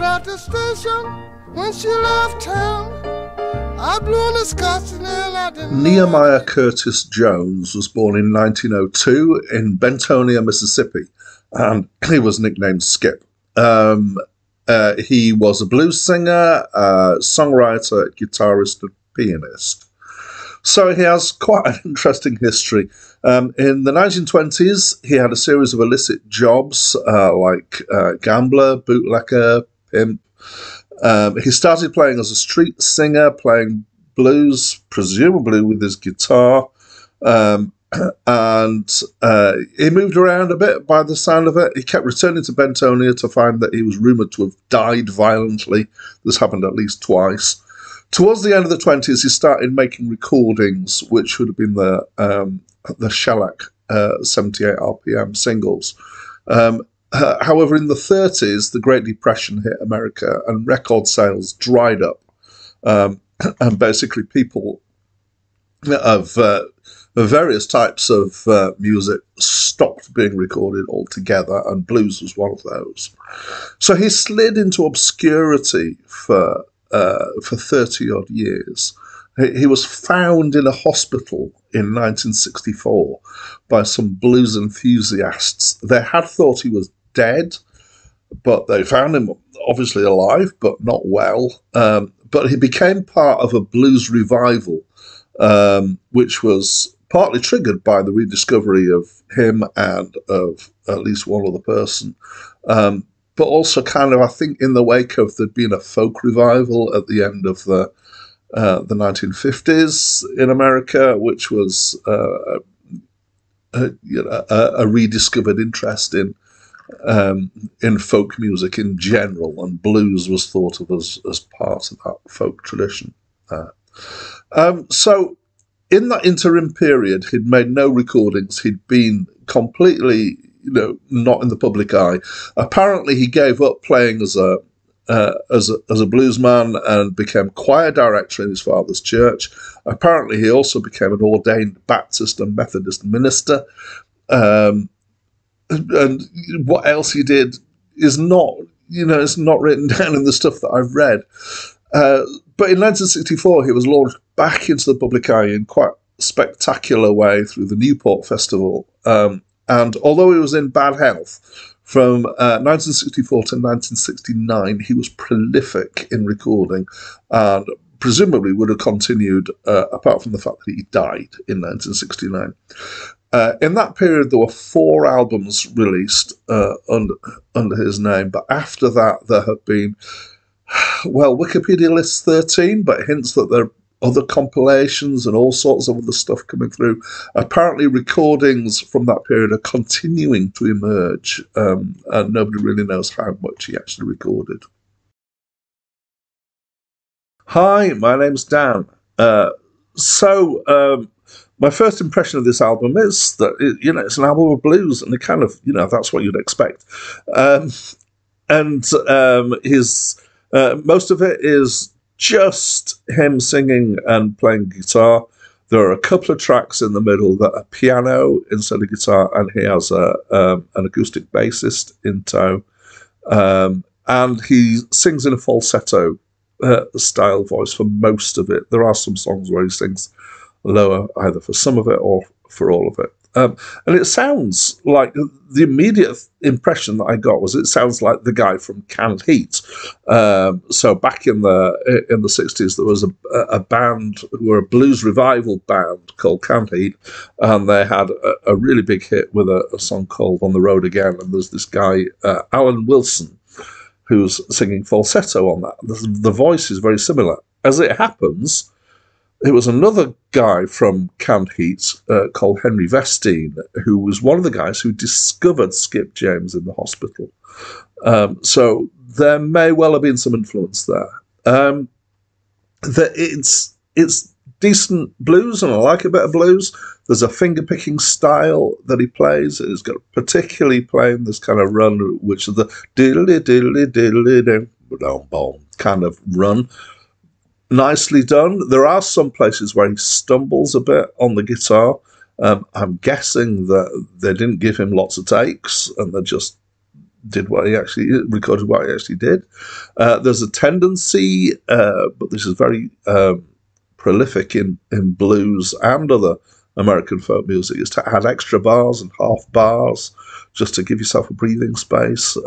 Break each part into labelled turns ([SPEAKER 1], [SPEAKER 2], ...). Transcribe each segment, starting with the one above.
[SPEAKER 1] out at the station when she left town. I blew on the Scotch and then I didn't.
[SPEAKER 2] Nehemiah Curtis Jones was born in 1902 in Bentonia, Mississippi, and he was nicknamed Skip. He was a blues singer, songwriter, guitarist, and pianist. So he has quite an interesting history. In the 1920s, he had a series of illicit jobs like gambler, bootlegger, pimp. He started playing as a street singer, playing blues, presumably with his guitar. And he moved around a bit by the sound of it. He kept returning to Bentonia to find that he was rumoured to have died violently. This happened at least twice. Towards the end of the 20s, he started making recordings, which would have been the shellac 78 RPM singles. However, in the 30s, the Great Depression hit America and record sales dried up. And basically people of various types of music stopped being recorded altogether, and blues was one of those. So he slid into obscurity for 30-odd years. He was found in a hospital in 1964 by some blues enthusiasts. They had thought he was dead, but they found him obviously alive, but not well. But he became part of a blues revival, which was partly triggered by the rediscovery of him and of at least one other person. But also kind of, I think, in the wake of there'd been a folk revival at the end of the 1950s in America, which was a rediscovered interest in folk music in general, and blues was thought of as part of that folk tradition. So in that interim period, he'd made no recordings. He'd been completely, not in the public eye. Apparently, he gave up playing as a bluesman and became choir director in his father's church. Apparently, he also became an ordained Baptist and Methodist minister. And what else he did is not, it's not written down in the stuff that I've read. But in 1964, he was launched back into the public eye in quite a spectacular way through the Newport Festival. And although he was in bad health, from 1964 to 1969, he was prolific in recording and presumably would have continued, apart from the fact that he died in 1969. In that period, there were 4 albums released under his name, but after that, there have been, Wikipedia lists 13, but hints that there are other compilations and all sorts of other stuff coming through. Apparently, recordings from that period are continuing to emerge, and nobody really knows how much he actually recorded. Hi, my name's Dan. My first impression of this album is that it's an album of blues, and it kind of, that's what you'd expect. His most of it is just him singing and playing guitar. There are a couple of tracks in the middle that are piano instead of guitar, and he has an acoustic bassist in tow. And he sings in a falsetto style voice for most of it. There are some songs where he sings lower, either for some of it or for all of it. And it sounds like, the immediate impression that I got was it sounds like the guy from Canned Heat. So back in the 60s, there was a band who were a blues revival band called Canned Heat, and they had a really big hit with a song called On the Road Again. And there's this guy, Alan Wilson, who's singing falsetto on that. The voice is very similar. As it happens, it was another guy from Canned Heat called Henry Vestine, who was one of the guys who discovered Skip James in the hospital. So there may well have been some influence there. It's decent blues, and I like a bit of blues. There's a finger-picking style that he plays. He's got particularly playing this kind of run, which is the diddly-diddly-diddly-dum-bum kind of run. Nicely done. There are some places where he stumbles a bit on the guitar. I'm guessing that they didn't give him lots of takes, and they just did what he actually recorded, what he actually did. There's a tendency, but this is very prolific in blues and other American folk music, is to add extra bars and half bars just to give yourself a breathing space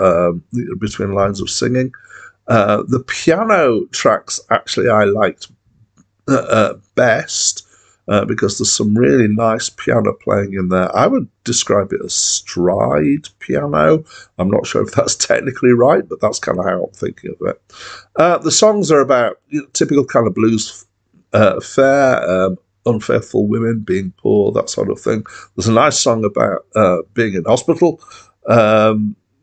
[SPEAKER 2] between lines of singing. The piano tracks actually I liked best because there's some really nice piano playing in there. I would describe it as stride piano. I'm not sure if that's technically right, but that's kind of how I'm thinking of it. The songs are about typical kind of blues fare, unfaithful women, being poor, that sort of thing. There's a nice song about being in hospital.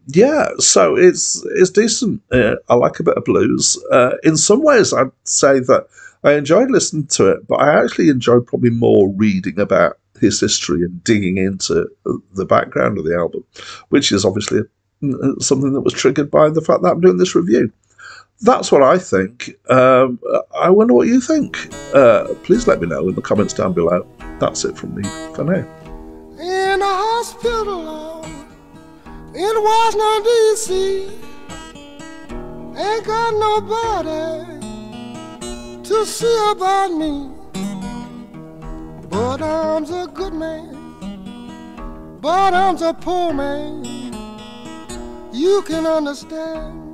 [SPEAKER 2] Yeah, so it's decent. I like a bit of blues. In some ways, I'd say that I enjoyed listening to it, but I actually enjoyed probably more reading about his history and digging into the background of the album, which is obviously something that was triggered by the fact that I'm doing this review. That's what I think. I wonder what you think. Please let me know in the comments down below. That's it from me for now.
[SPEAKER 1] In a hospital in Washington, D.C., ain't got nobody to see about me. But I'm a good man, but I'm a poor man. You can understand